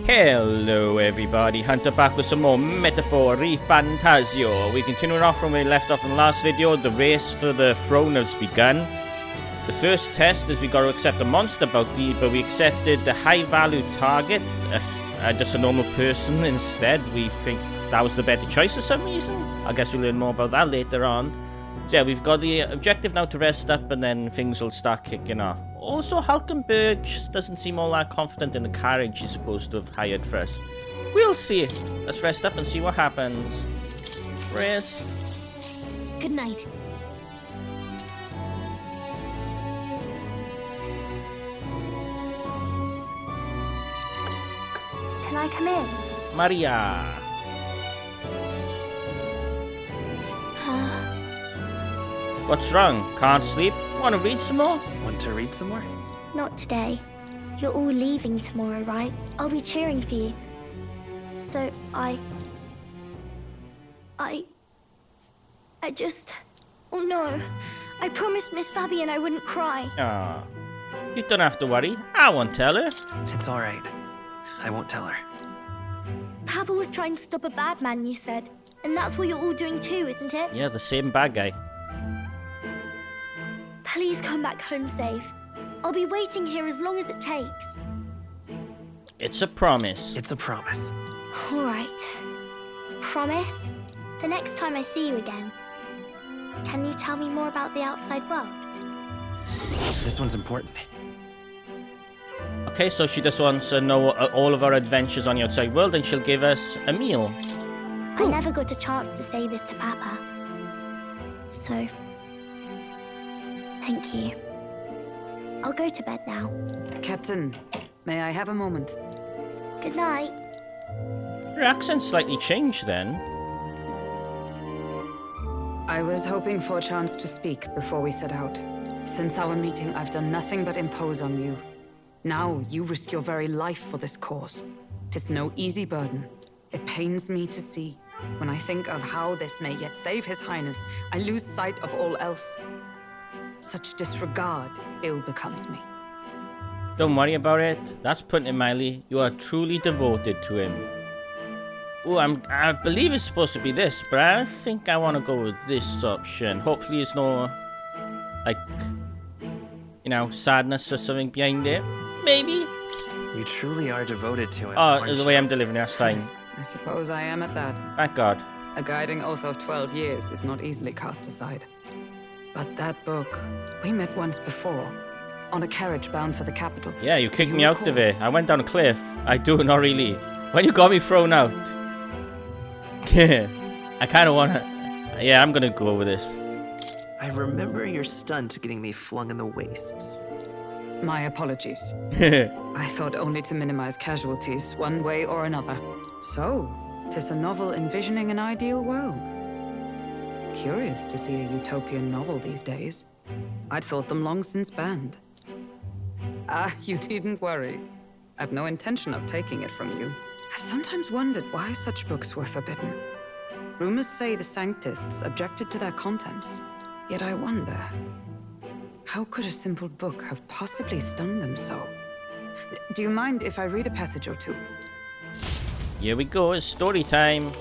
Hello everybody, Hunter back with some more metaphor ReFantazio. We're continuing off from where we left off in the last video. The race for the throne has begun. The first test is we got to accept a monster bounty, but we accepted the high value target, just a normal person instead. We think that was the better choice for some reason. I guess we'll learn more about that later on. So yeah, we've got the objective now to rest up and then things will start kicking off. Also, Hulkenberg doesn't seem all that confident in the carriage he's supposed to have hired for us. We'll see. Let's rest up and see what happens. Rest. Good night. Can I come in? Maria. What's wrong? Can't sleep? Want to read some more? Want to read some more? Not today. You're all leaving tomorrow, right? I'll be cheering for you. So I just... Oh no. I promised Miss Fabian I wouldn't cry. Ah, you don't have to worry. I won't tell her. It's alright. I won't tell her. Papa was trying to stop a bad man, you said. And that's what you're all doing too, isn't it? Yeah, the same bad guy. Please come back home safe. I'll be waiting here as long as it takes. It's a promise. It's a promise. All right. Promise? The next time I see you again. Can you tell me more about the outside world? This one's important. Okay, so she just wants to know all of our adventures on the outside world and she'll give us a meal. I never got a chance to say this to Papa. So... thank you. I'll go to bed now. Captain, may I have a moment? Good night. Her accent slightly changed then. I was hoping for a chance to speak before we set out. Since our meeting, I've done nothing but impose on you. Now you risk your very life for this cause. 'Tis no easy burden. It pains me to see. When I think of how this may yet save His Highness, I lose sight of all else. Such disregard ill becomes me. Don't worry about it. That's putting it mildly. You are truly devoted to him. Oh, I believe it's supposed to be this, but I think I want to go with this option. Hopefully there's no, like, you know, sadness or something behind it. Maybe. You truly are devoted to him. Oh, aren't the way you? I'm delivering that's fine. I suppose I am at that. Thank God. A guiding oath of 12 years is not easily cast aside. But that book, we met once before, on a carriage bound for the capital. Yeah, you kicked Do me out of recall? it. I went down a cliff. I do, not really. When you got me thrown out. I kind of want to... Yeah, I'm going to go with this. I remember your stunt getting me flung in the wastes. My apologies. I thought only to minimize casualties, one way or another. So, 'tis a novel envisioning an ideal world. Curious to see a utopian novel these days. I'd thought them long since banned. Ah, you needn't worry. I've no intention of taking it from you. I've sometimes wondered why such books were forbidden. Rumors say the Sanctists objected to their contents. Yet I wonder, how could a simple book have possibly stunned them so? Do you mind if I read a passage or two? Here we go, it's story time.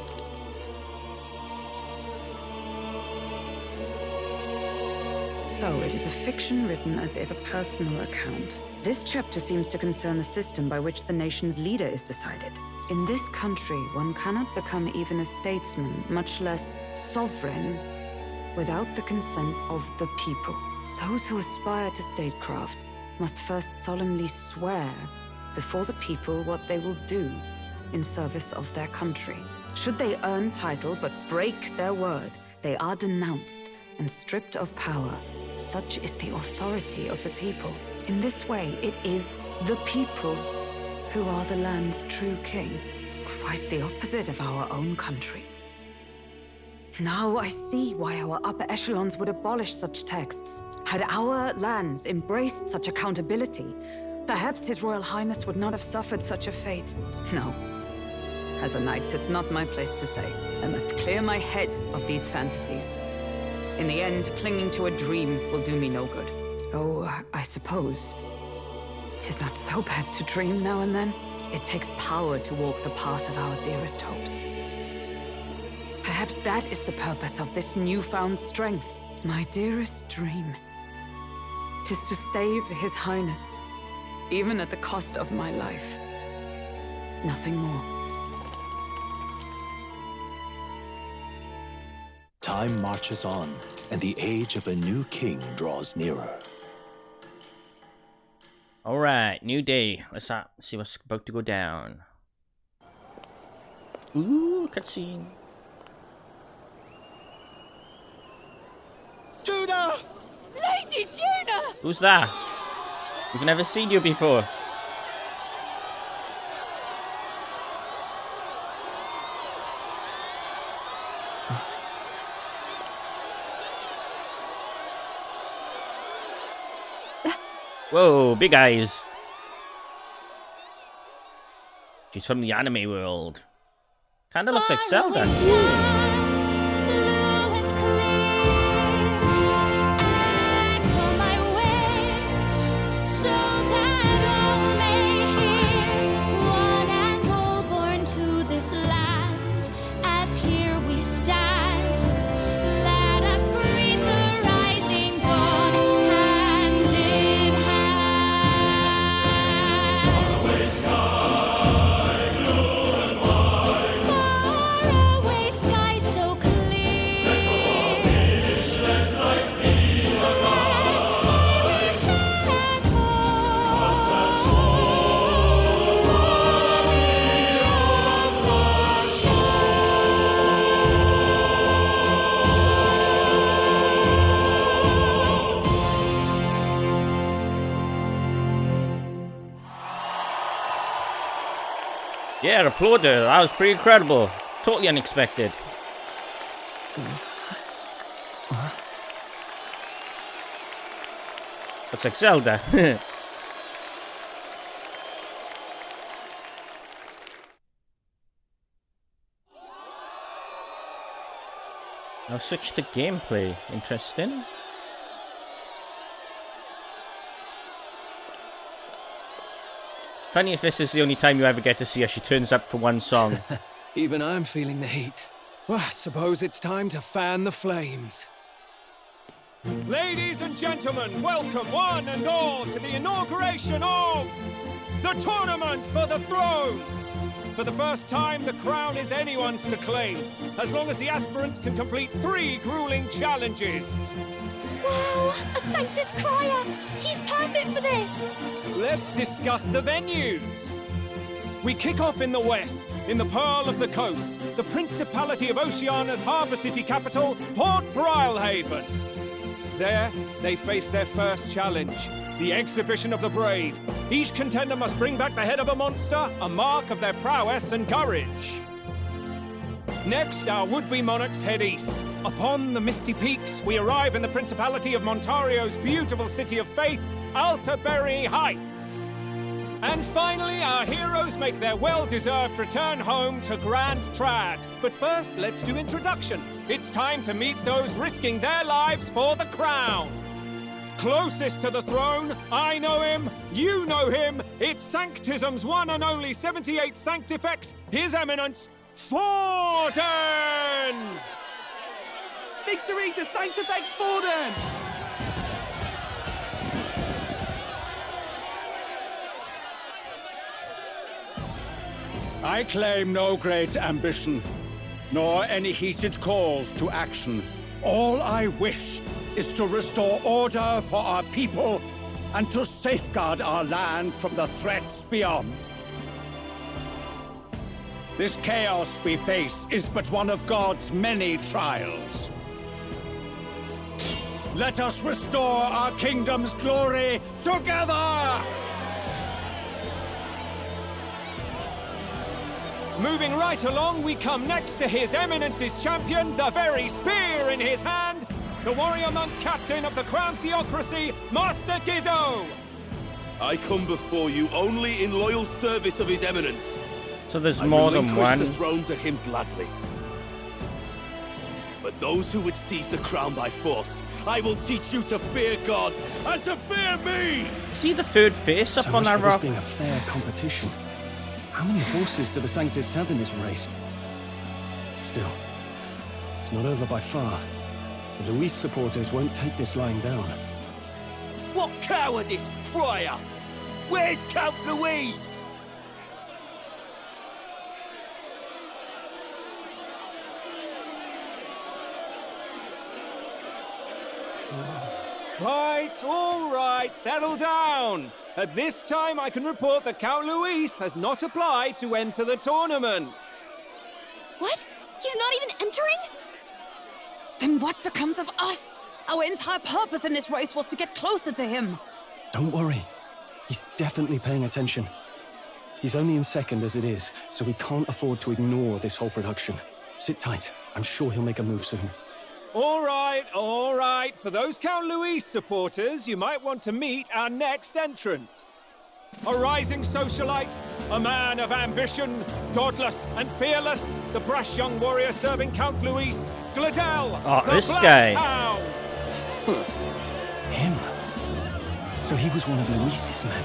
So, it is a fiction written as if a personal account. This chapter seems to concern the system by which the nation's leader is decided. In this country, one cannot become even a statesman, much less sovereign, without the consent of the people. Those who aspire to statecraft must first solemnly swear before the people what they will do in service of their country. Should they earn title but break their word, they are denounced and stripped of power. Such is the authority of the people. In this way, it is the people who are the land's true king. Quite the opposite of our own country. Now I see why our upper echelons would abolish such texts. Had our lands embraced such accountability, perhaps His Royal Highness would not have suffered such a fate. No. As a knight, it's not my place to say. I must clear my head of these fantasies. In the end, clinging to a dream will do me no good. Oh, I suppose 'tis not so bad to dream now and then. It takes power to walk the path of our dearest hopes. Perhaps that is the purpose of this newfound strength. My dearest dream. 'Tis to save His Highness, even at the cost of my life. Nothing more. Time marches on, and the age of a new king draws nearer. Alright, new day. Let's see what's about to go down. Ooh, cutscene. Judah! Lady Judah! Who's that? We've never seen you before. Whoa, big eyes. She's from the anime world. Kinda looks like Zelda. Yeah, applaud her. That was pretty incredible. Totally unexpected. Looks like Zelda. Now switch to gameplay. Interesting. Funny if this is the only time you ever get to see her. She turns up for one song. Even I'm feeling the heat. Well, I suppose it's time to fan the flames. Ladies and gentlemen, welcome one and all to the inauguration of the Tournament for the Throne! For the first time, the crown is anyone's to claim, as long as the aspirants can complete 3 grueling challenges. Wow, a Sanctus Crier! He's perfect for this! Let's discuss the venues. We kick off in the west, in the Pearl of the Coast, the Principality of Oceania's harbour city capital, Port Brilehaven. There, they face their first challenge, the Exhibition of the Brave. Each contender must bring back the head of a monster, a mark of their prowess and courage. Next, our would-be monarchs head east. Upon the misty peaks, we arrive in the Principality of Montario's beautiful city of faith, Altaberry Heights. And finally, our heroes make their well-deserved return home to Grand Trad. But first, let's do introductions. It's time to meet those risking their lives for the crown. Closest to the throne, I know him, you know him. It's Sanctism's one and only 78th Sanctifex, His Eminence, Forden! Victory to Sanctifex Forden! I claim no great ambition, nor any heated calls to action. All I wish is to restore order for our people and to safeguard our land from the threats beyond. This chaos we face is but one of God's many trials. Let us restore our kingdom's glory together! Moving right along, we come next to His Eminence's champion, the very spear in his hand, the warrior monk captain of the Crown Theocracy, Master Dido! I come before you only in loyal service of His Eminence. So there's more than I one. relinquish the throne to him gladly. But those who would seize the crown by force, I will teach you to fear God and to fear me! See the third face up on that rock? being a fair competition. How many horses do the Sanctus have in this race? Still, it's not over by far. The Luis supporters won't take this lying down. What cowardice, Friar! Where's Count Louise? Right, all right, settle down. At this time, I can report that Count Luis has not applied to enter the tournament. What? He's not even entering? Then what becomes of us? Our entire purpose in this race was to get closer to him. Don't worry. He's definitely paying attention. He's only in second as it is, so we can't afford to ignore this whole production. Sit tight. I'm sure he'll make a move soon. All right, all right. For those Count Luis supporters, you might want to meet our next entrant. A rising socialite, a man of ambition, godless and fearless, the brash young warrior serving Count Luis, Gladel, Oh, the this Black guy. Hound. Him? So he was one of Luis's men.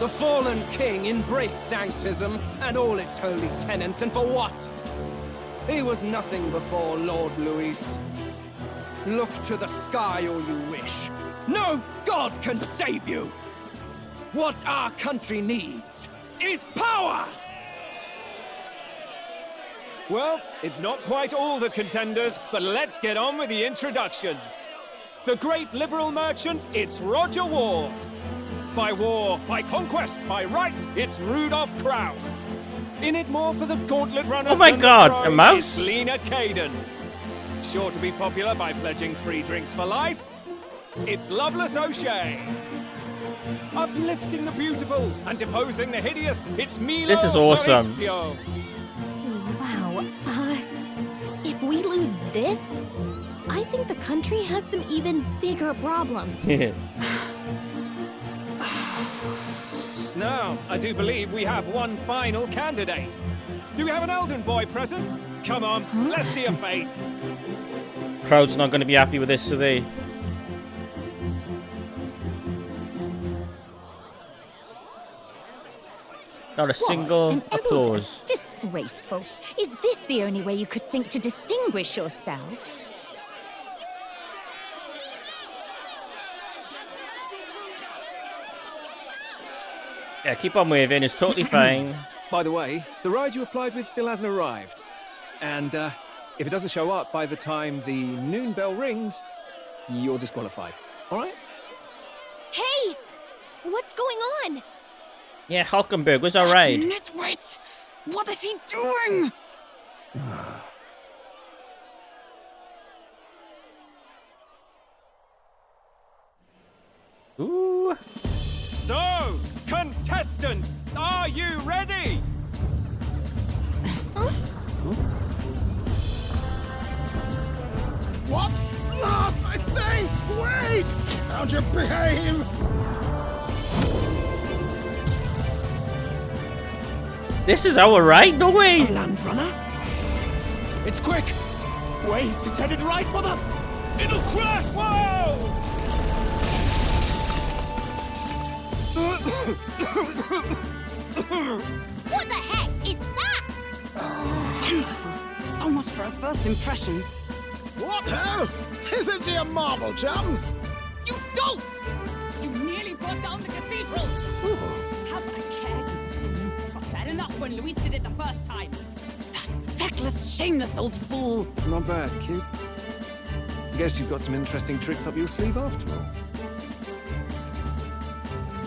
The fallen king embraced Sanctism and all its holy tenets, and for what? He was nothing before Lord Luis. Look to the sky all you wish. No god can save you! What our country needs is power! Well, it's not quite all the contenders, but let's get on with the introductions. The great liberal merchant, it's Roger Ward. By war, by conquest, by right, it's Rudolph Kraus. In it more for the Gauntlet runners. Oh my than God, the a pros, mouse? it's Lena Caden. Sure to be popular by pledging free drinks for life. It's Loveless O'Shea. Uplifting the beautiful and deposing the hideous, it's Milo This is awesome. Maurizio. Wow. If we lose this, I think the country has some even bigger problems. Now, I do believe we have one final candidate. Do we have an Elden boy present? Come on, let's see a face. Crowd's not going to be happy with this, are they? Not a single An applause. impudence. Disgraceful. Is this the only way you could think to distinguish yourself? Yeah, keep on waving. It's totally fine. By the way, the ride you applied with still hasn't arrived. And if it doesn't show up by the time the noon bell rings, you're disqualified. All right? Hey! What's going on? Yeah, Hulkenberg was alright. Nitwit! What is he doing? Ooh. So, contestants, are you ready? What? Last, I say! Wait! Found your behave! This is our ride? No way! Land runner? It's quick! Wait, it's headed right for the... It'll crash! Whoa! What the heck is that? Wonderful. So much for a first impression. What hell? Isn't he a marvel, chums? You don't! You nearly brought down the cathedral! Have a care, you fool. It was bad enough when Luis did it the first time. That feckless, shameless old fool. Not bad, kid. Guess you've got some interesting tricks up your sleeve after all.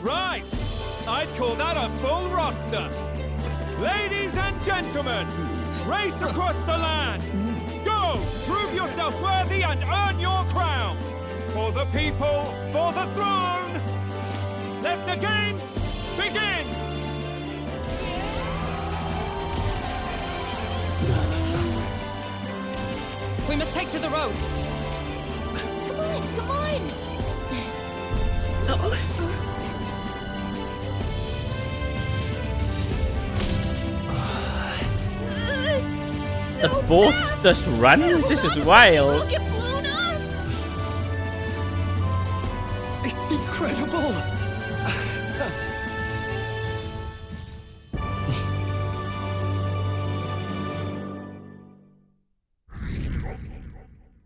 Right! I'd call that a full roster. Ladies and gentlemen, race across the land. Go! Prove yourself worthy and earn your crown. For the people, for the throne. Let the games begin! We must take to the road. Come on, come on! The boat just runs? This is wild. We'll get blown up! It's incredible!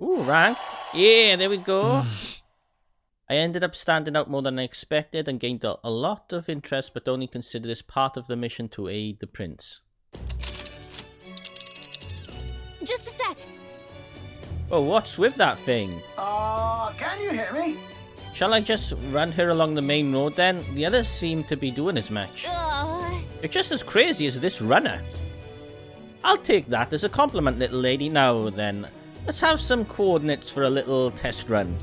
Ooh, rank. Yeah, there we go. I ended up standing out more than I expected and gained a lot of interest, but only consider this part of the mission to aid the prince. Just a sec. Oh, what's with that thing? Can you hear me? Shall I just run her along the main road then? The others seem to be doing as much. You're just as crazy as this runner. I'll take that as a compliment, little lady. Now then, let's have some coordinates for a little test run.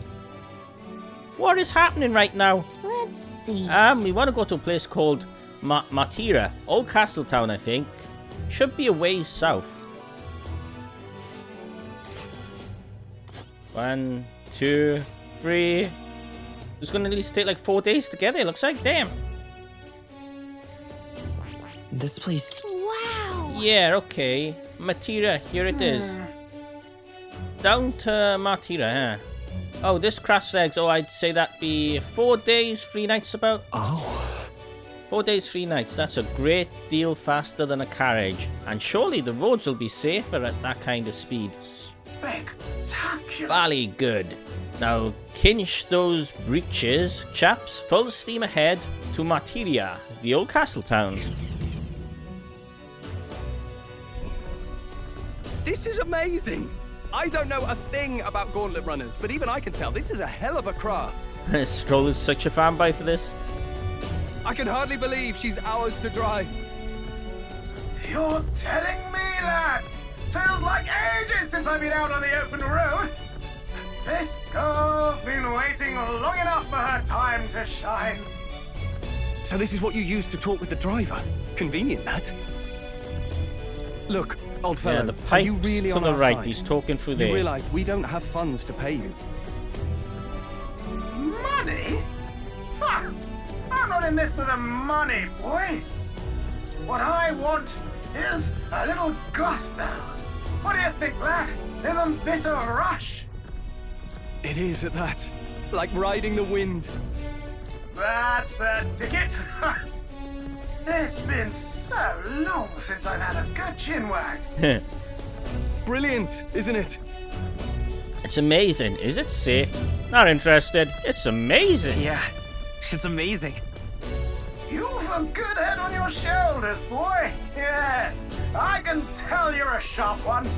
What is happening right now? Let's see. We want to go to a place called Matira. Old Castle Town, I think. Should be a ways south. 1, 2, 3. It's going to at least take like 4 days to get there, looks like. Damn. This place. Wow. Yeah, okay. Matira, here it is. Down to Matira, huh? Oh, this crash legs. Oh, I'd say that'd be 4 days, 3 nights about. Oh. 4 days, 3 nights. That's a great deal faster than a carriage. And surely the roads will be safer at that kind of speed. Spectacular. Bally good. Now, kinch those breeches, chaps. Full steam ahead to Materia, the old castle town. This is amazing! I don't know a thing about gauntlet runners, but even I can tell this is a hell of a craft. Stroll is such a fanboy for this. I can hardly believe she's ours to drive. You're telling me, lad? Feels like ages since I've been out on the open road. This girl's been waiting long enough for her time to shine. So this is what you use to talk with the driver? Convenient, that. Look, old fellow, Yeah, the are you pipes really to on the our right. side? He's talking through You there. realise we don't have funds to pay you. Money? Fuck! I'm not in this for the money, boy. What I want is a little gusto. What do you think, lad? Isn't this a rush? It is at that. Like riding the wind. That's the ticket. It's been so long since I've had a good chinwag. Brilliant, isn't it? It's amazing. Is it safe? Not interested. It's amazing. Yeah, it's amazing. You've a good head on your shoulders, boy. Yes, I can tell you're a sharp one.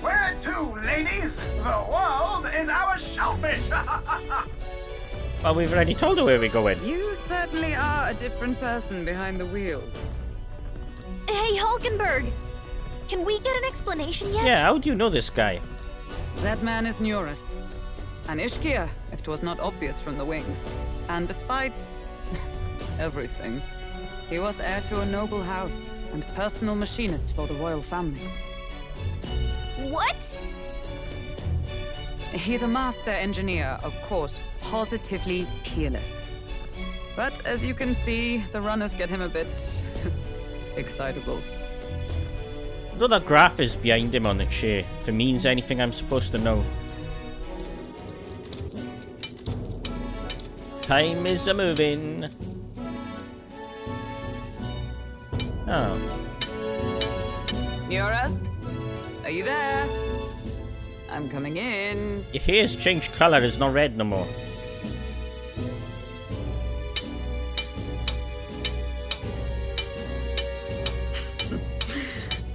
Where to, ladies? The world is our shellfish. Well, we've already told her where we're going. You certainly are a different person behind the wheel. Hey, Hulkenberg! Can we get an explanation yet? Yeah, how do you know this guy? That man is Nuris. An Ishkia, if 'twas not obvious from the wings. And despite everything, he was heir to a noble house and personal machinist for the royal family. What? He's a master engineer, of course, positively peerless. But as you can see, the runners get him a bit excitable. Though that graph is behind him on the chair, if it means anything I'm supposed to know. Time is a-moving. Oh. Nuris? Are you there? I'm coming in. Your hair's changed colour, it's not red no more.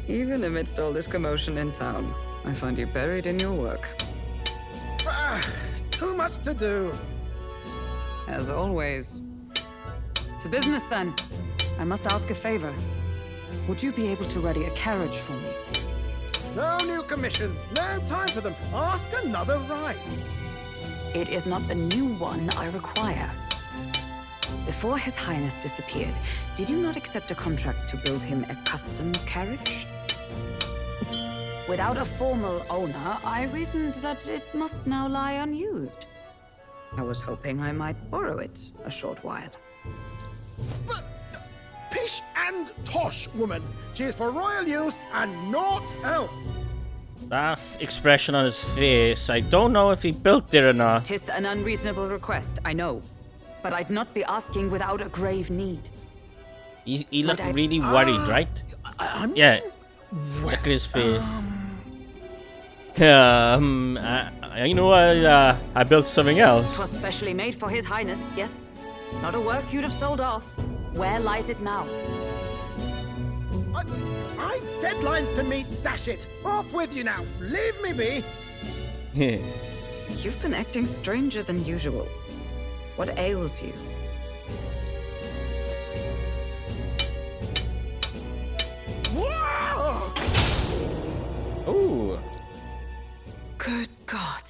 Even amidst all this commotion in town, I find you buried in your work. Too much to do. As always. To business then. I must ask a favor. Would you be able to ready a carriage for me? No new commissions. No time for them. Ask another right. It is not a new one I require. Before His Highness disappeared, did you not accept a contract to build him a custom carriage? Without a formal owner, I reasoned that it must now lie unused. I was hoping I might borrow it a short while. But pish and tosh, woman. She is for royal use and naught else. That expression on his face, I don't know if he built it or not. 'Tis an unreasonable request, I know. But I'd not be asking without a grave need. He looked really worried, right? Yeah. Look at his face. I know I built something else. 'Twas specially made for His Highness, yes. Not a work you'd have sold off. Where lies it now? I've deadlines to meet, dash it! Off with you now! Leave me be! You've been acting stranger than usual. What ails you? Whoa! Ooh. Good God.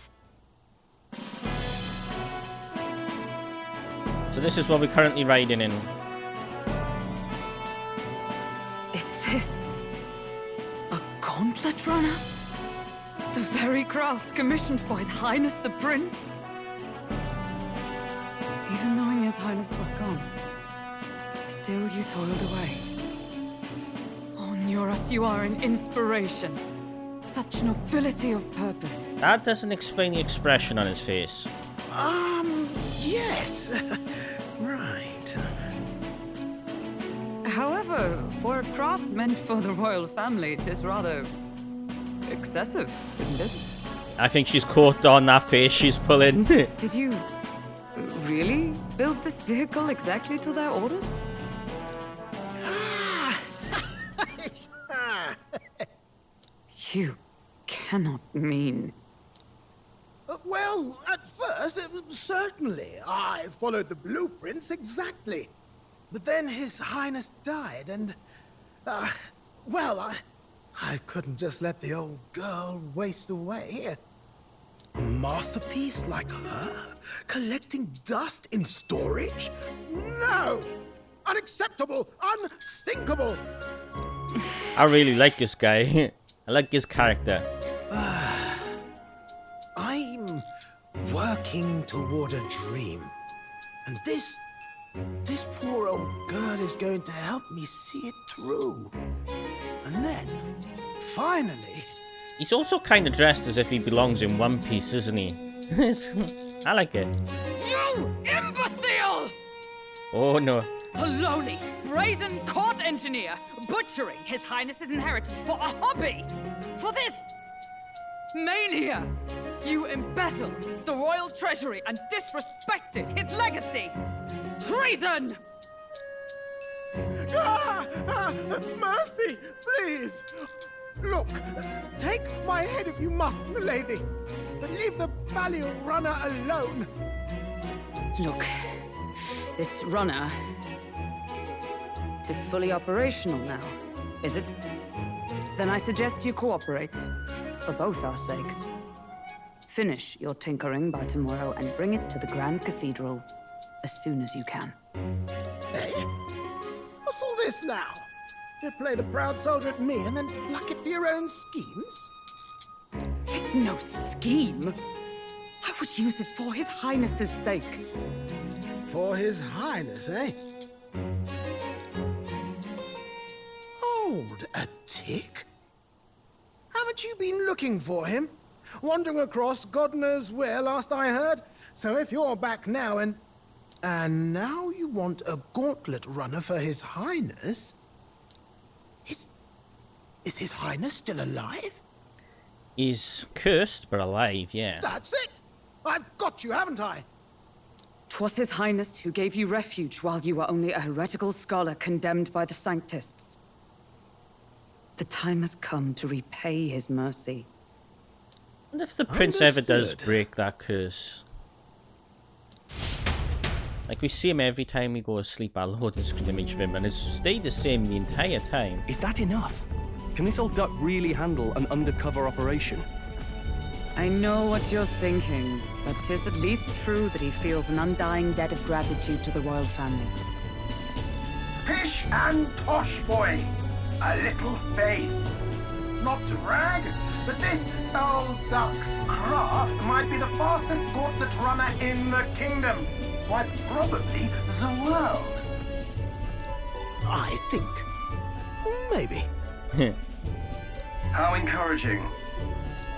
So this is what we're currently riding in. Is this a gauntlet runner? The very craft commissioned for His Highness the Prince? Even knowing His Highness was gone, still you toiled away. Oh, Nuras, you are an inspiration. Such nobility of purpose. That doesn't explain the expression on his face. Yes. Right. However, for a craft meant for the royal family, it is rather excessive, isn't it? I think she's caught on that face she's pulling. Did you really build this vehicle exactly to their orders? You cannot mean... Well, at first, certainly. I followed the blueprints exactly. But then His Highness died, and... well, I couldn't just let the old girl waste away. A masterpiece like her? Collecting dust in storage? No! Unacceptable! Unthinkable! I really like this guy. I like his character. I'm working toward a dream. And this poor old girl is going to help me see it through. And then, finally... He's also kind of dressed as if he belongs in One Piece, isn't he? I like it. You imbecile! Oh no. A lowly, brazen court engineer butchering His Highness's inheritance for a hobby! For this mania! You embezzled the royal treasury and disrespected his legacy! Treason! Mercy, please! Look, take my head if you must, milady, but leave the Balliol runner alone. Look, this runner... it is fully operational now, is it? Then I suggest you cooperate, for both our sakes. Finish your tinkering by tomorrow and bring it to the Grand Cathedral as soon as you can. Eh? What's all this now? You play the proud soldier at me and then pluck it for your own schemes? Tis no scheme. I would use it for His Highness's sake. For His Highness, eh? Hold a tick. Haven't you been looking for him? Wandering across God knows where last I heard. So if you're back now and now you want a gauntlet runner for His Highness? Is His Highness still alive? He's cursed, but alive, yeah. That's it! I've got you, haven't I? 'Twas His Highness who gave you refuge while you were only a heretical scholar condemned by the Sanctists. The time has come to repay His mercy. And if the prince ever does break that curse... Like, we see him every time we go to sleep, our loading screen image of him, and it's stayed the same the entire time. Is that enough? Can this old duck really handle an undercover operation? I know what you're thinking, but 'tis at least true that he feels an undying debt of gratitude to the royal family. Pish and tosh, boy. A little faith. Not to brag, but this old duck's craft might be the fastest gauntlet runner in the kingdom. Quite probably the world. I think. Maybe. How encouraging.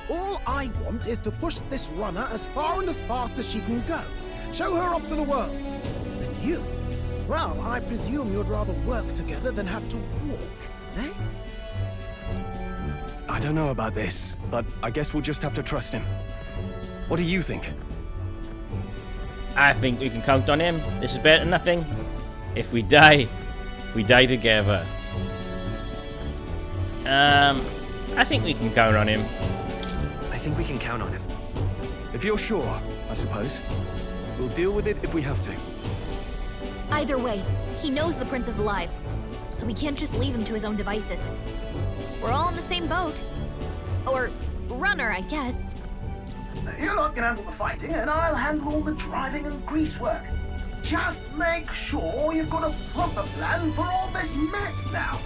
All I want is to push this runner as far and as fast as she can go. Show her off to the world. And you? Well, I presume you'd rather work together than have to walk, eh? I don't know about this, but I guess we'll just have to trust him. What do you think? I think we can count on him. This is better than nothing. If we die, we die together. I think we can count on him. I think we can count on him. If you're sure, I suppose. We'll deal with it if we have to. Either way, he knows the prince is alive, so we can't just leave him to his own devices. We're all in the same boat. Or runner, I guess. You lot can handle the fighting, and I'll handle all the driving and greasework. Just make sure you've got a proper plan for all this mess now.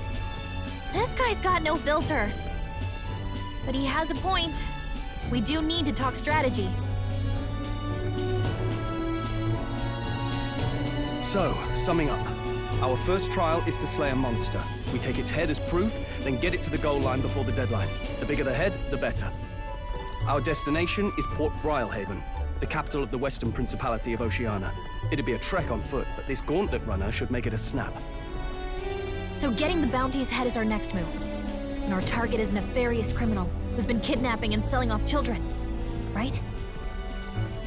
This guy's got no filter. But he has a point. We do need to talk strategy. So, summing up. Our first trial is to slay a monster. We take its head as proof, then get it to the goal line before the deadline. The bigger the head, the better. Our destination is Port Brilehaven, the capital of the Western Principality of Oceania. It'd be a trek on foot, but this Gauntlet runner should make it a snap. So getting the bounty's head is our next move. And our target is a nefarious criminal who's been kidnapping and selling off children. Right?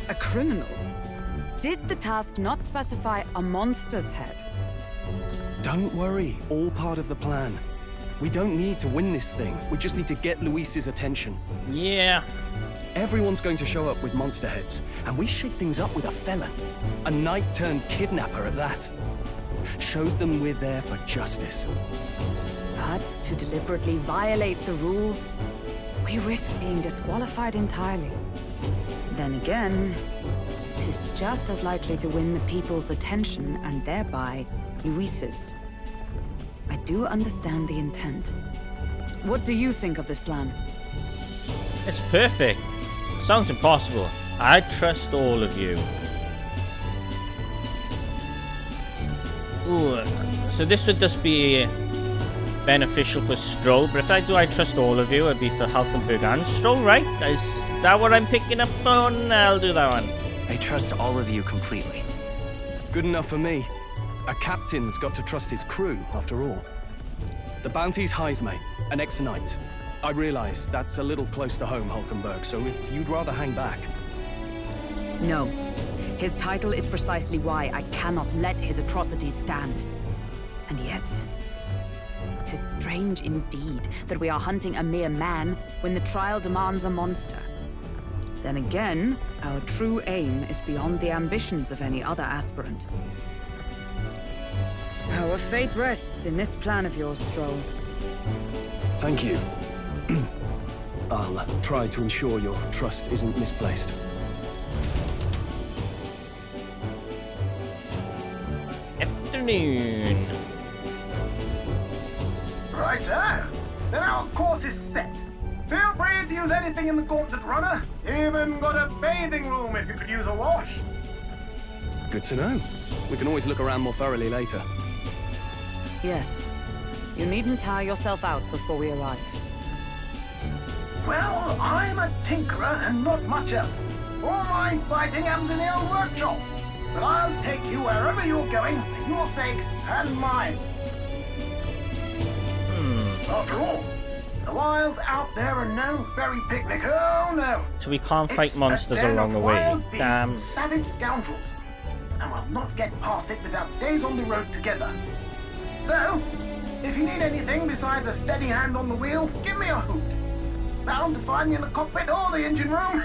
A criminal? Did the task not specify a monster's head? Don't worry, all part of the plan. We don't need to win this thing. We just need to get Luis's attention. Yeah. Everyone's going to show up with monster heads, and we shake things up with a felon. A knight-turned-kidnapper at that. Shows them we're there for justice. But to deliberately violate the rules, we risk being disqualified entirely. Then again, 'tis just as likely to win the people's attention and thereby Luis's. I do understand the intent. What do you think of this plan? It's perfect. Sounds impossible. I trust all of you. Ooh, so this would just be beneficial for Stroll, but if I do I trust all of you, it'd be for Hulkenberg and Stroll, right? Is that what I'm picking up on? I'll do that one. I trust all of you completely. Good enough for me. A captain's got to trust his crew, after all. The bounty's Heismay, an ex-knight. I realize that's a little close to home, Hulkenberg, so if you'd rather hang back... No. His title is precisely why I cannot let his atrocities stand. And yet, 'tis strange indeed that we are hunting a mere man when the trial demands a monster. Then again, our true aim is beyond the ambitions of any other aspirant. Our fate rests in this plan of yours, Stroll. Thank you. I'll try to ensure your trust isn't misplaced. Afternoon. Righto. Then our course is set. Feel free to use anything in the Gauntlet runner. Even got a bathing room if you could use a wash. Good to know. We can always look around more thoroughly later. Yes. You needn't tire yourself out before we arrive. Well, I'm a tinkerer and not much else. All my fighting happens in the old workshop. But I'll take you wherever you're going for your sake and mine. After all, the wilds out there are no berry picnic. Oh no. So we can't fight It's monsters a den along the of way. wild beasts Damn. and savage scoundrels. And we'll not get past it without days on the road together. So, if you need anything besides a steady hand on the wheel, give me a hoot. Bound to find me in the cockpit or the engine room.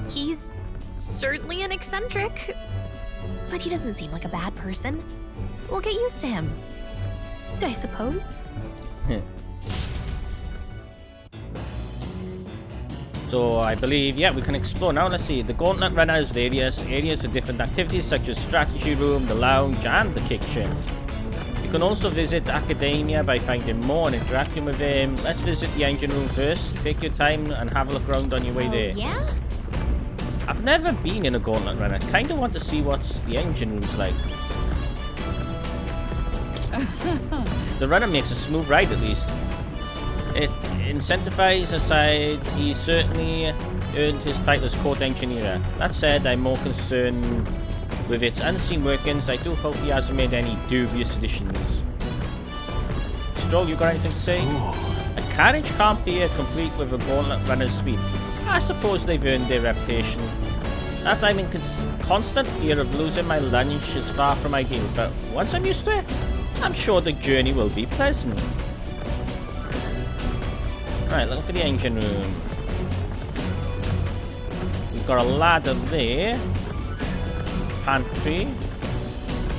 He's certainly an eccentric, but he doesn't seem like a bad person. We'll get used to him, I suppose. So I believe, yeah, we can explore now. Let's see. The Gauntlet Runner has various areas of different activities such as strategy room, the lounge, and the kitchen. You can also visit Academia by finding more and interacting with him. Let's visit the engine room first. Take your time and have a look around on your way there. Yeah? I've never been in a Gauntlet Runner. Kind of want to see what the engine room's like. The runner makes a smooth ride, at least. It incentivizes aside, he certainly earned his title as court engineer. That said, I'm more concerned with its unseen workings. I do hope he hasn't made any dubious additions. Stroll, you got anything to say? Ooh. A carriage can't be complete with a Gauntlet Runner's speed. I suppose they've earned their reputation. That I'm in constant fear of losing my lunch is far from ideal, but once I'm used to it, I'm sure the journey will be pleasant. Right, looking for the engine room. We've got a ladder there. Pantry.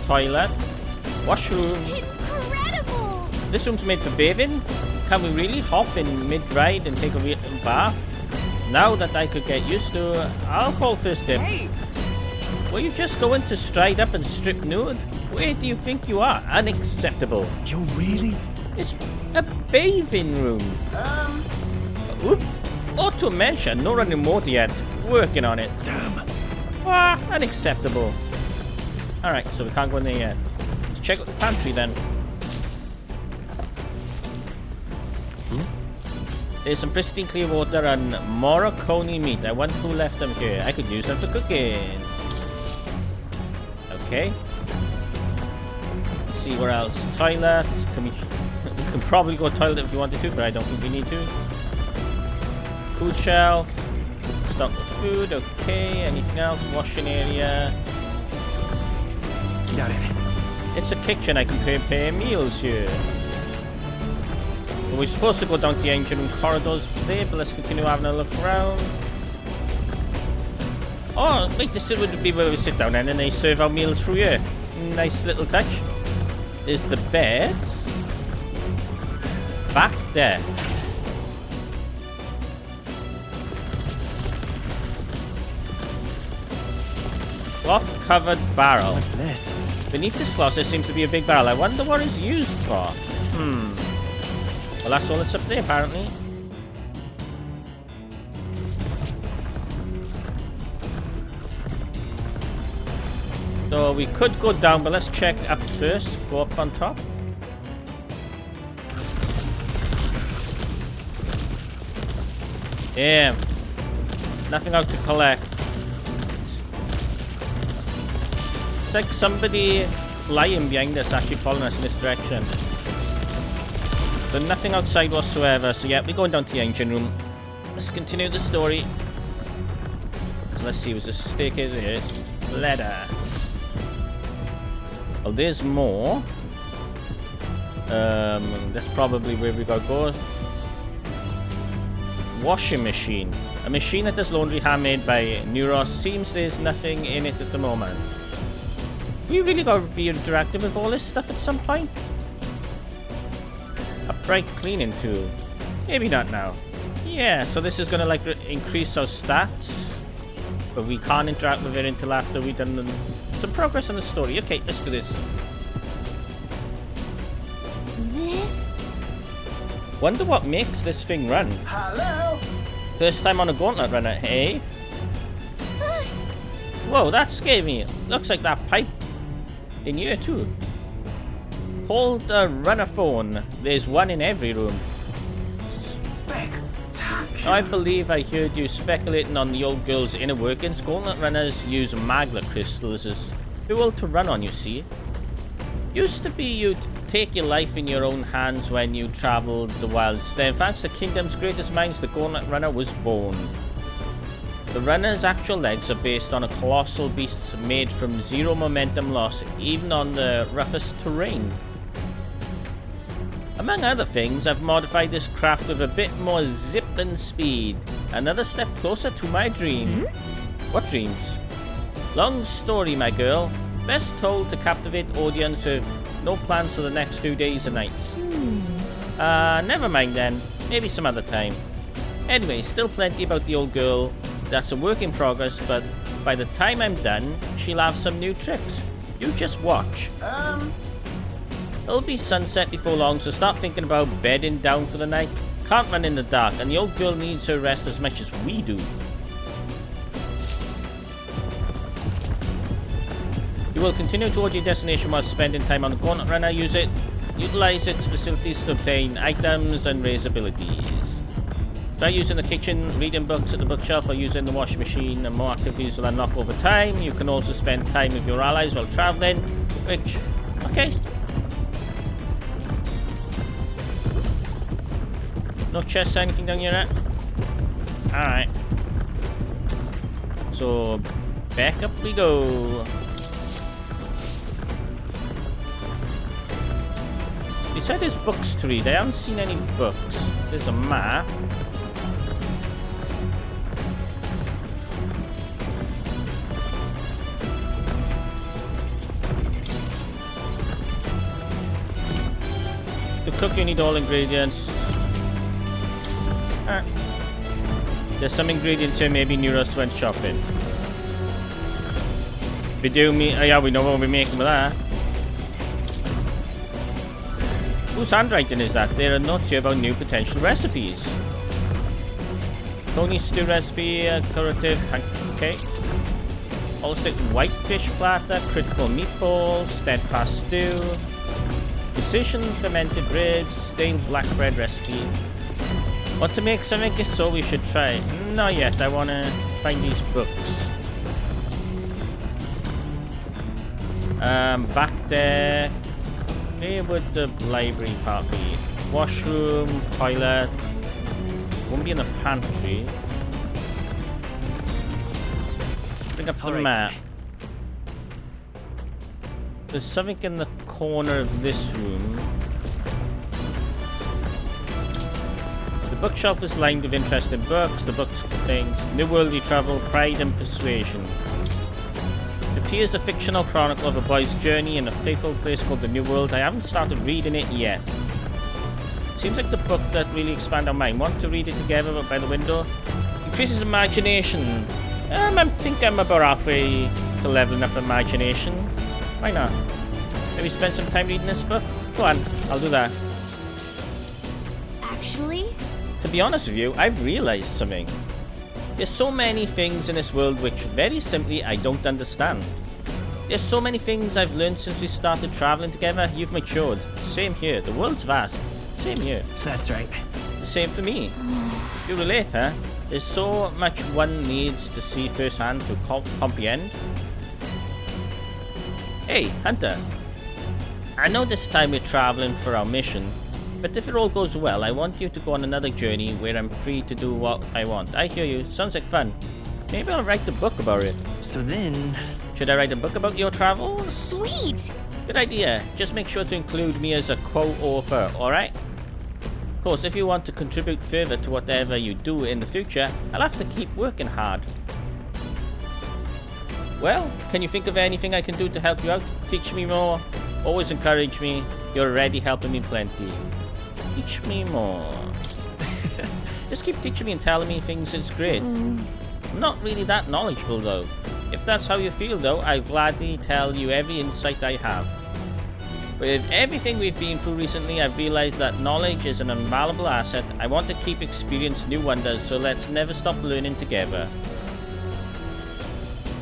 Toilet. Washroom. Incredible! This room's made for bathing. Can we really hop in mid-ride and take a real bath? Now that I could get used to, I'll call first dip. Hey! Were you just going to stride up and strip nude? Where do you think you are? Unacceptable. You really? It's a bathing room. Oop. Ought to mention, no running mode yet. Working on it. Damn. Ah, unacceptable. Alright, so we can't go in there yet. Let's check out the pantry then. There's some pristine clear water and Morocco meat. I wonder who left them here. I could use them for cooking. Okay. Let's see where else. Toilet. We can probably go toilet if we wanted to, but I don't think we need to. Food shelf. Stock of food. Okay. Anything else? Washing area. Got it. It's a kitchen. I can prepare meals here. We're supposed to go down to the engine room corridors there, but let's continue having a look around. Oh, wait, this would be where we sit down then, and they serve our meals through here. Nice little touch. There's the beds. Back there. Cloth-covered barrel. What's this? Beneath this cloth, there seems to be a big barrel. I wonder what it's used for. Well, that's all that's up there, apparently. So we could go down, but let's check up first. Go up on top. Yeah. Nothing out to collect. It's like somebody flying behind us actually following us in this direction. But nothing outside whatsoever, so yeah, we're going down to the engine room. Let's continue the story. So let's see, was a staircase? There is. Ladder. Oh, there's more. That's probably where we gotta go. Washing machine. A machine that does laundry handmade by Neuros. Seems there's nothing in it at the moment. Have we really gotta be interactive with all this stuff at some point? A bright cleaning tool. Maybe not now. Yeah, so this is gonna like increase our stats, but we can't interact with it until after we've done some progress on the story. Okay, let's do this. This? Wonder what makes this thing run. Hello? First time on a Gauntlet runner, hey? Whoa, that scared me. Looks like that pipe in here too. Called a runner phone. There's one in every room. Spectacular. I believe I heard you speculating on the old girl's inner workings. Gauntlet runners use maglet crystals as fuel to run on, you see. Used to be you'd take your life in your own hands when you travelled the wilds. Then thanks to Kingdom's greatest minds, the Gauntlet runner was born. The runner's actual legs are based on a colossal beast made from zero momentum loss, even on the roughest terrain. Among other things, I've modified this craft with a bit more zip than speed. Another step closer to my dream. What dreams? Long story, my girl. Best told to captivate audience with no plans for the next few days and nights. Never mind then. Maybe some other time. Anyway, still plenty about the old girl. That's a work in progress, but by the time I'm done, she'll have some new tricks. You just watch. It'll be sunset before long, so start thinking about bedding down for the night. Can't run in the dark, and the old girl needs her rest as much as we do. You will continue toward your destination while spending time on the Gauntlet runner. Utilize its facilities to obtain items and raise abilities. Try using the kitchen, reading books at the bookshelf, or using the washing machine, and more activities will unlock over time. You can also spend time with your allies while traveling, which... okay. No chests or anything down here, right? Alright. So, back up we go. You said there's books to read. I haven't seen any books. There's a map. To cook, you need all ingredients. There's some ingredients here. Maybe Neuros went shopping. We do meat. Oh yeah, we know what we're making with that. Whose handwriting is that? There are notes here about new potential recipes. Tony stew recipe, curative cake, holistic whitefish platter, critical meatballs, steadfast stew, precision fermented ribs, stale black bread recipe. Want to make something? So we should try. Not yet. I want to find these books. Back there. Where would the library part be? Washroom, toilet. Won't be in the pantry. Bring up the map. There's something in the corner of this room. The bookshelf is lined with interesting books. The books contain New Worldly Travel, Pride and Persuasion. It appears a fictional chronicle of a boy's journey in a faithful place called the New World. I haven't started reading it yet. Seems like the book that really expand our mind. Want to read it together by the window? Increases imagination. I think I'm about halfway to leveling up imagination. Why not? Maybe spend some time reading this book? Go on, I'll do that. Actually? To be honest with you, I've realized something. There's so many things in this world which, very simply, I don't understand. There's so many things I've learned since we started traveling together. You've matured. Same here. The world's vast. Same here. That's right. Same for me. You relate, huh? There's so much one needs to see firsthand to comprehend. Hey, Hunter. I know this time we're traveling for our mission, but if it all goes well, I want you to go on another journey where I'm free to do what I want. I hear you. Sounds like fun. Maybe I'll write a book about it. So then... Should I write a book about your travels? Sweet! Good idea. Just make sure to include me as a co-author, alright? Of course, if you want to contribute further to whatever you do in the future, I'll have to keep working hard. Well, can you think of anything I can do to help you out? Teach me more. Always encourage me. You're already helping me plenty. Teach me more. Just keep teaching me and telling me things. It's great. I'm not really that knowledgeable though. If that's how you feel though, I'll gladly tell you every insight I have. With everything we've been through recently, I've realized that knowledge is an invaluable asset. I want to keep experiencing new wonders, so let's never stop learning together.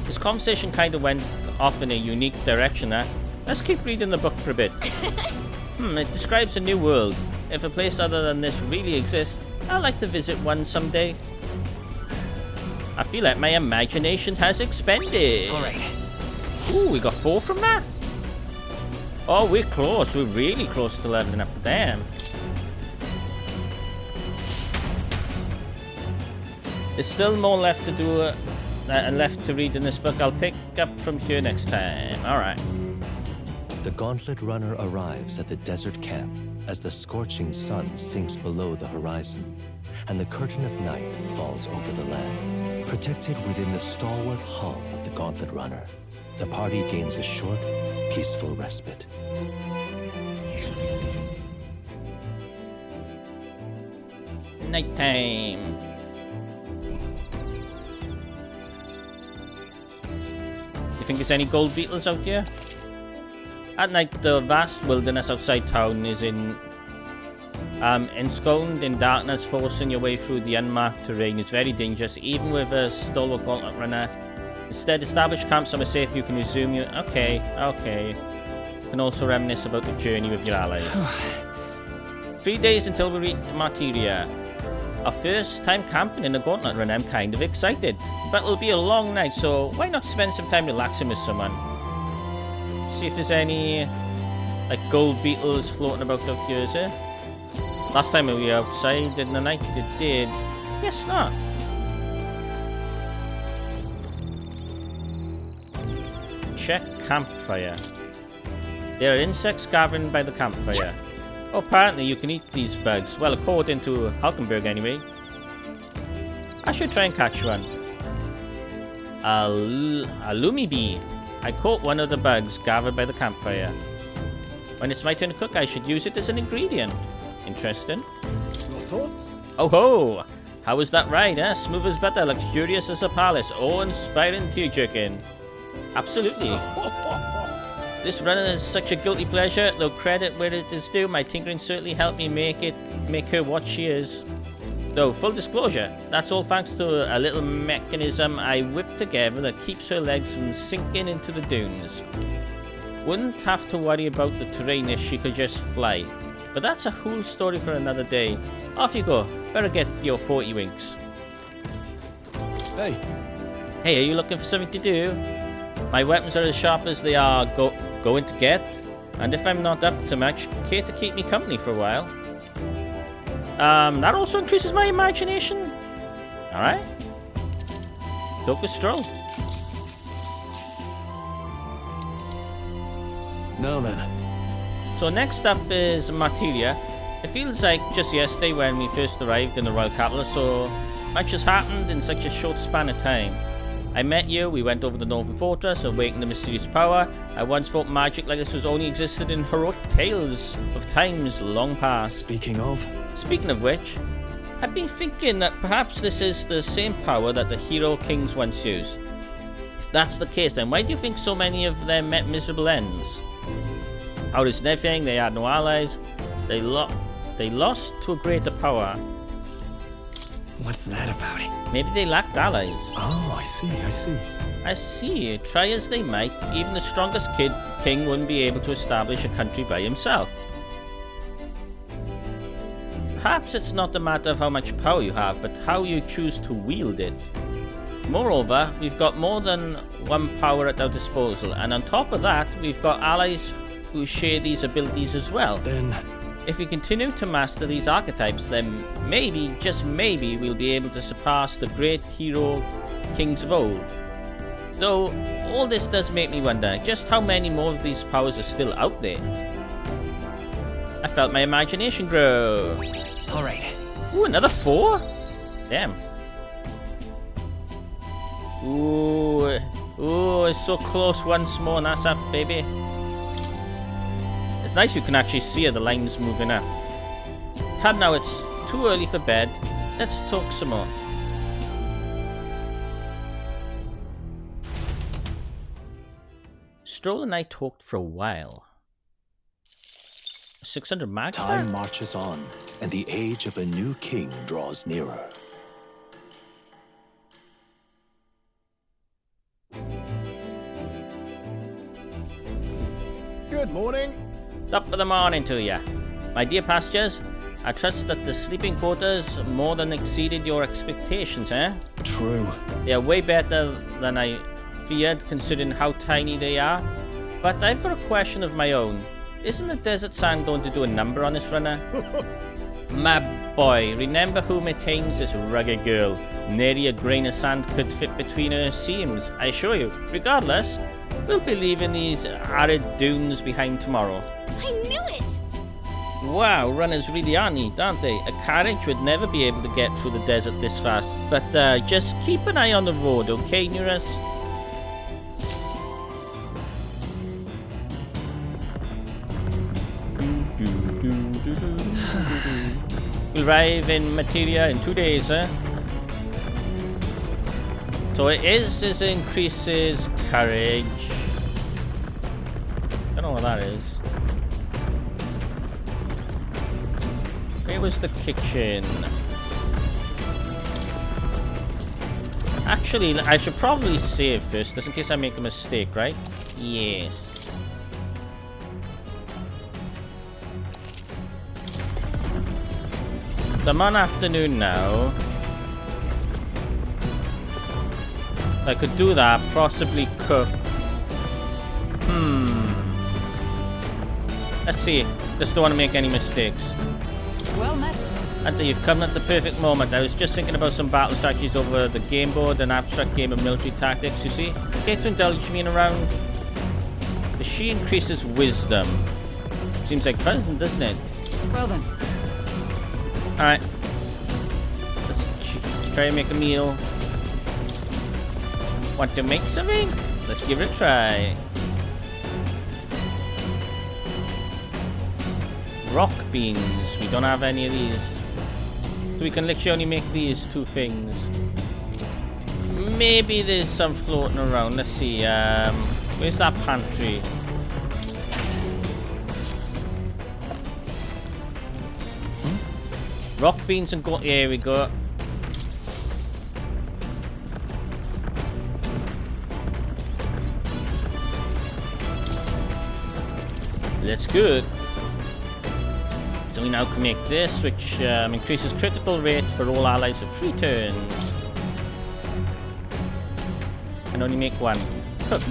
This conversation kind of went off in a unique direction, huh? Let's keep reading the book for a bit. It describes a new world. If a place other than this really exists, I'd like to visit one someday. I feel like my imagination has expanded. Alright. Ooh, we got 4 from that. Oh, we're close. We're really close to leveling up. Damn. There's still more left to do, left to read in this book. I'll pick up from here next time. Alright. The Gauntlet runner arrives at the desert camp as the scorching sun sinks below the horizon, and the curtain of night falls over the land. Protected within the stalwart hull of the Gauntlet runner, the party gains a short, peaceful respite. Nighttime. Do you think there's any gold beetles out here? At night, the vast wilderness outside town is ensconced in darkness. Forcing your way through the unmarked terrain is very dangerous, even with a stalwart Gauntlet runner. Instead, establish camps somewhere safe. You can resume your... Okay. You can also reminisce about the journey with your allies. 3 days until we reach Martyria. Our first time camping in a Gauntlet run. I'm kind of excited. But it'll be a long night, so why not spend some time relaxing with someone? See if there's any like gold beetles floating about out here, is there? Last time we were outside in the night, it did. Guess not. Check campfire. There are insects gathering by the campfire. Oh, apparently you can eat these bugs. Well, according to Hulkenberg anyway. I should try and catch one. A lumi bee. I caught one of the bugs gathered by the campfire. When it's my turn to cook, I should use it as an ingredient. Interesting. Your thoughts? Oh ho! How was that ride, eh? Smooth as butter, luxurious as a palace, awe-inspiring tear-jerking. Absolutely. This run is such a guilty pleasure, though credit where it is due, my tinkering certainly helped me make her what she is. Though, full disclosure, that's all thanks to a little mechanism I whipped together that keeps her legs from sinking into the dunes. Wouldn't have to worry about the terrain if she could just fly. But that's a whole story for another day. Off you go. Better get your 40 winks. Hey. Hey, are you looking for something to do? My weapons are as sharp as they are going to get. And if I'm not up to much, care to keep me company for a while? That also increases my imagination. Alright. Take a stroll. Now then. So next up is Materia. It feels like just yesterday when we first arrived in the royal capital, so much has happened in such a short span of time. I met you, we went over the northern fortress, awakened the mysterious power. I once thought magic like this was only existed in heroic tales of times long past. Speaking of which, I've been thinking that perhaps this is the same power that the hero kings once used. If that's the case, then why do you think so many of them met miserable ends? Power is nothing, they had no allies, they lost to a greater power. What's that about? Maybe they lacked allies. Oh, I see. I see. Try as they might, even the strongest king wouldn't be able to establish a country by himself. Perhaps it's not a matter of how much power you have, but how you choose to wield it. Moreover, we've got more than one power at our disposal, and on top of that, we've got allies who share these abilities as well. Then, if we continue to master these archetypes, then maybe, just maybe, we'll be able to surpass the great hero kings of old. Though, all this does make me wonder just how many more of these powers are still out there. I felt my imagination grow. Alright. Ooh, another 4? Damn. Ooh, it's so close once more, and that's up, baby. It's nice you can actually see the lines moving up. But now it's too early for bed. Let's talk some more. Stroll and I talked for a while. 600 marks? Time marches on, and the age of a new king draws nearer. Good morning. Top of the morning to ya. My dear passengers, I trust that the sleeping quarters more than exceeded your expectations, eh? True. They are way better than I feared, considering how tiny they are. But I've got a question of my own. Isn't the desert sand going to do a number on this runner? My boy, remember who maintains this rugged girl. Nary a grain of sand could fit between her seams, I assure you. Regardless, we'll be leaving these arid dunes behind tomorrow. I knew it! Wow, runners really are neat, aren't they? A carriage would never be able to get through the desert this fast. But just keep an eye on the road, okay, Neurus? We'll arrive in Materia in 2 days, huh? So it increases courage. I don't know what that is. Where was the kitchen? Actually, I should probably save first, just in case I make a mistake, right? Yes. I'm on afternoon now. I could do that, possibly cook. Let's see. Just don't want to make any mistakes. Well met. Hunter, you've come at the perfect moment. I was just thinking about some battle strategies over the game board, an abstract game of military tactics, you see. Care to indulge me in a round? She increases wisdom. Seems like fun, doesn't it? Well then. Alright. Let's try and make a meal. Want to make something? Let's give it a try. Rock beans. We don't have any of these. So we can literally only make these 2 things. Maybe there's some floating around. Let's see. Where's that pantry? Rock beans and goat. Here we go. That's good. So we now can make this, which increases critical rate for all allies of 3 turns. And only make 1. Cook.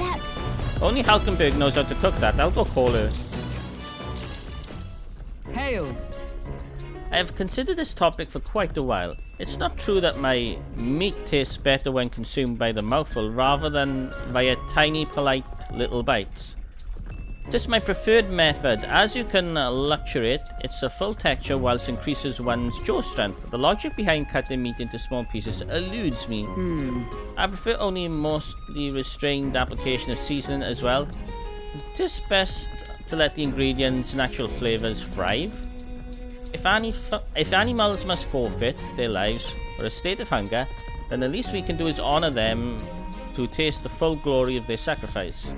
Only Halkenberg knows how to cook that. I'll go call her. Hail! I have considered this topic for quite a while. It's not true that my meat tastes better when consumed by the mouthful rather than via tiny, polite little bites. This is my preferred method. As you can luxuriate, it's a full texture whilst increases one's jaw strength. The logic behind cutting meat into small pieces eludes me. I prefer only mostly restrained application of seasoning as well. It is best to let the ingredients' natural flavours thrive. If animals must forfeit their lives for a state of hunger, then the least we can do is honour them to taste the full glory of their sacrifice.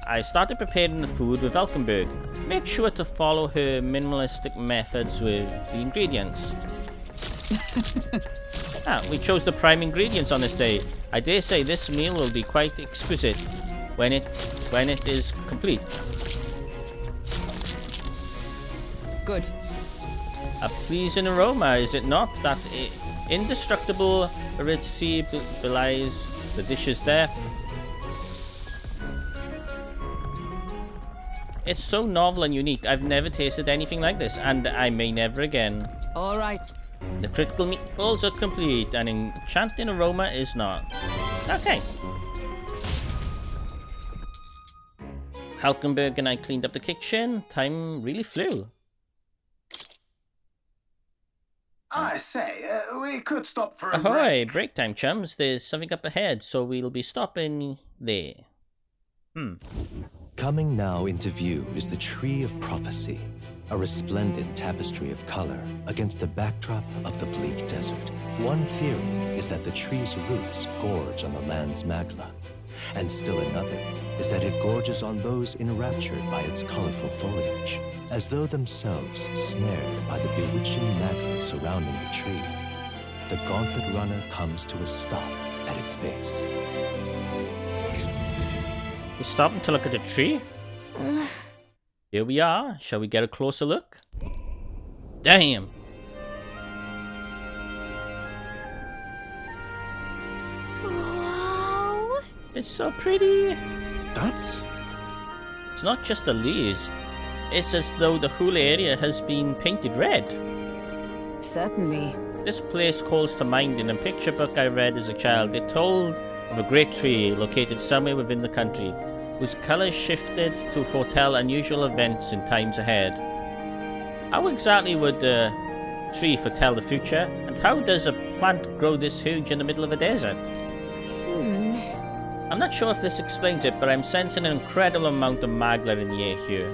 I started preparing the food with Valkenberg. Make sure to follow her minimalistic methods with the ingredients. We chose the prime ingredients on this day. I dare say this meal will be quite exquisite when it is complete. Good. A pleasing aroma, is it not? That indestructible aridity belies the dish's depth. It's so novel and unique. I've never tasted anything like this, and I may never again. All right. The critical meatballs are complete, and enchanting aroma is not. Okay. Halkenberg and I cleaned up the kitchen. Time really flew. I say, we could stop for a Ahoy, break. break time, chums. There's something up ahead, so we'll be stopping there. Coming now into view is the Tree of Prophecy, a resplendent tapestry of color against the backdrop of the bleak desert. One theory is that the tree's roots gorge on the land's magla, and still another is that it gorges on those enraptured by its colorful foliage, as though themselves snared by the bewitching magla surrounding the tree. The Gauntlet runner comes to a stop at its base. We're stopping to look at the tree. Here we are. Shall we get a closer look? Damn. Wow. It's so pretty. That's... It's not just the leaves. It's as though the whole area has been painted red. Certainly. This place calls to mind in a picture book I read as a child. It told of a great tree located somewhere within the country, whose colours shifted to foretell unusual events in times ahead. How exactly would a tree foretell the future, and how does a plant grow this huge in the middle of a desert? I'm not sure if this explains it, but I'm sensing an incredible amount of magla in the air here.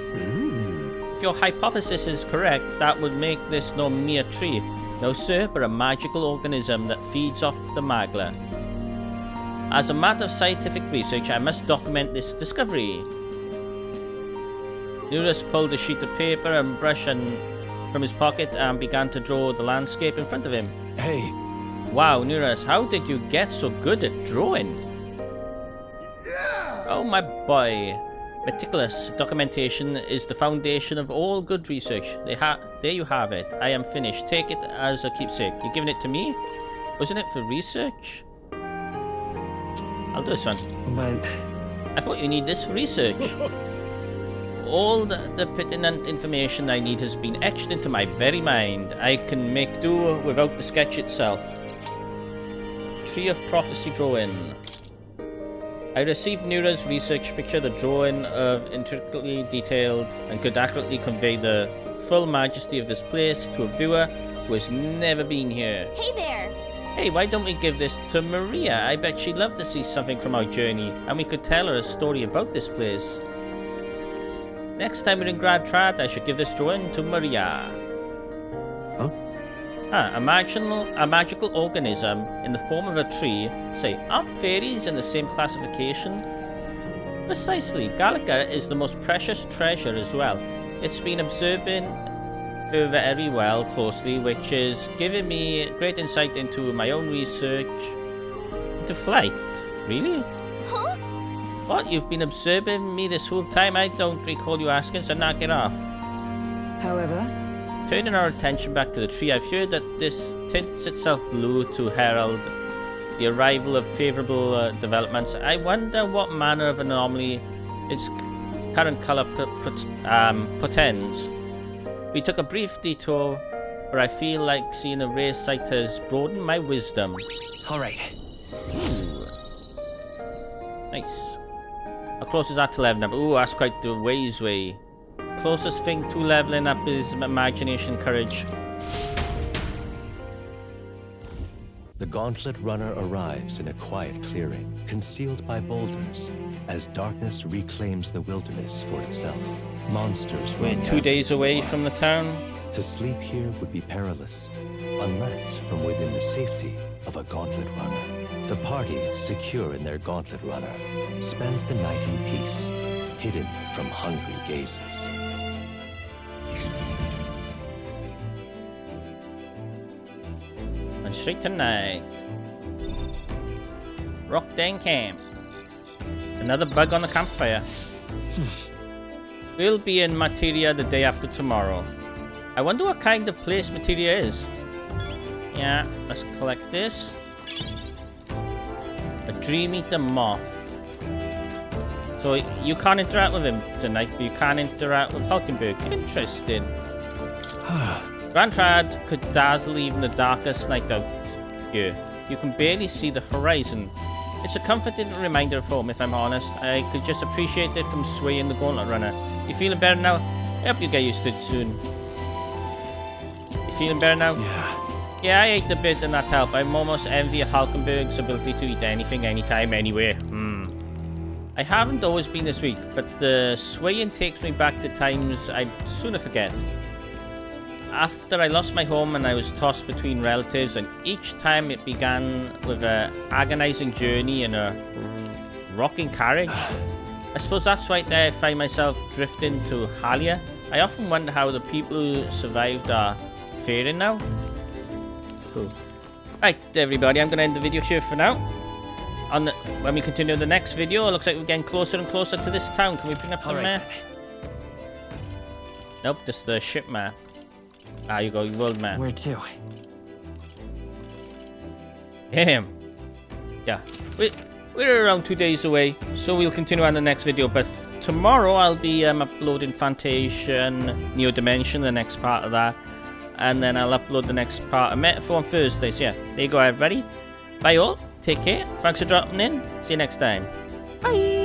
If your hypothesis is correct, that would make this no mere tree, no sir, but a magical organism that feeds off the magla. As a matter of scientific research, I must document this discovery. Nurus pulled a sheet of paper and brush from his pocket and began to draw the landscape in front of him. Hey. Wow, Nurus, how did you get so good at drawing? Oh my boy. Meticulous documentation is the foundation of all good research. There you have it. I am finished. Take it as a keepsake. You're giving it to me? Wasn't it for research? I'll do this one. But... I thought you need this for research. All the pertinent information I need has been etched into my very mind. I can make do without the sketch itself. Tree of Prophecy drawing. I received Nura's research picture, the drawing of intricately detailed and could accurately convey the full majesty of this place to a viewer who has never been here. Hey there! Hey, why don't we give this to Maria? I bet she'd love to see something from our journey, and we could tell her a story about this place. Next time we're in Grand Trad, I should give this drawing to Maria. Huh? A magical organism in the form of a tree. Say, aren't fairies in the same classification? Precisely. Galaga is the most precious treasure as well. It's been observing over every well closely, which is giving me great insight into my own research. Into flight? Really? Huh? What? You've been observing me this whole time? I don't recall you asking, so knock it off. However, turning our attention back to the tree, I've heard that this tints itself blue to herald the arrival of favourable developments. I wonder what manner of anomaly its current colour portends. We took a brief detour, where I feel like seeing a rare sight has broadened my wisdom. Alright. Nice. How close is that to leveling up? Ooh, that's quite the ways way. Closest thing to leveling up is imagination, courage. The Gauntlet runner arrives in a quiet clearing, concealed by boulders, as darkness reclaims the wilderness for itself. Monsters We're run 2 days away from the town. To sleep here would be perilous, unless from within the safety of a Gauntlet runner. The party, secure in their Gauntlet runner, spends the night in peace, hidden from hungry gazes. And straight tonight. Rock Den Camp. Another bug on the campfire. We'll be in Materia the day after tomorrow. I wonder what kind of place Materia is. Yeah, let's collect this. A Dream Eater Moth. So you can't interact with him tonight, but you can interact with Hulkenberg. Interesting. Grand Trad could dazzle even the darkest night out here. You can barely see the horizon. It's a comforting reminder of home, if I'm honest. I could just appreciate it from swaying the Gauntlet runner. You feeling better now? I hope you get used to it soon. You feeling better now? Yeah, I ate a bit and that helped. I'm almost envy of Hulkenberg's ability to eat anything, anytime, anywhere. I haven't always been this weak, but the swaying takes me back to times I'd sooner forget. After I lost my home and I was tossed between relatives, and each time it began with an agonizing journey in a rocking carriage. I suppose that's right there I find myself drifting to Halia. I often wonder how the people who survived are faring now. Cool. Right, everybody, I'm going to end the video here for now. When we continue the next video, it looks like we're getting closer and closer to this town. Can we bring up the map? Nope, just the ship map. Ah, you go, world map. Where to? Damn. Yeah. We're around 2 days away, so we'll continue on the next video. But tomorrow I'll be uploading Fantasia and Neo Dimension, the next part of that. And then I'll upload the next part of Metaphor on Thursdays. Yeah, there you go, everybody. Bye all. Take care. Thanks for dropping in. See you next time. Bye.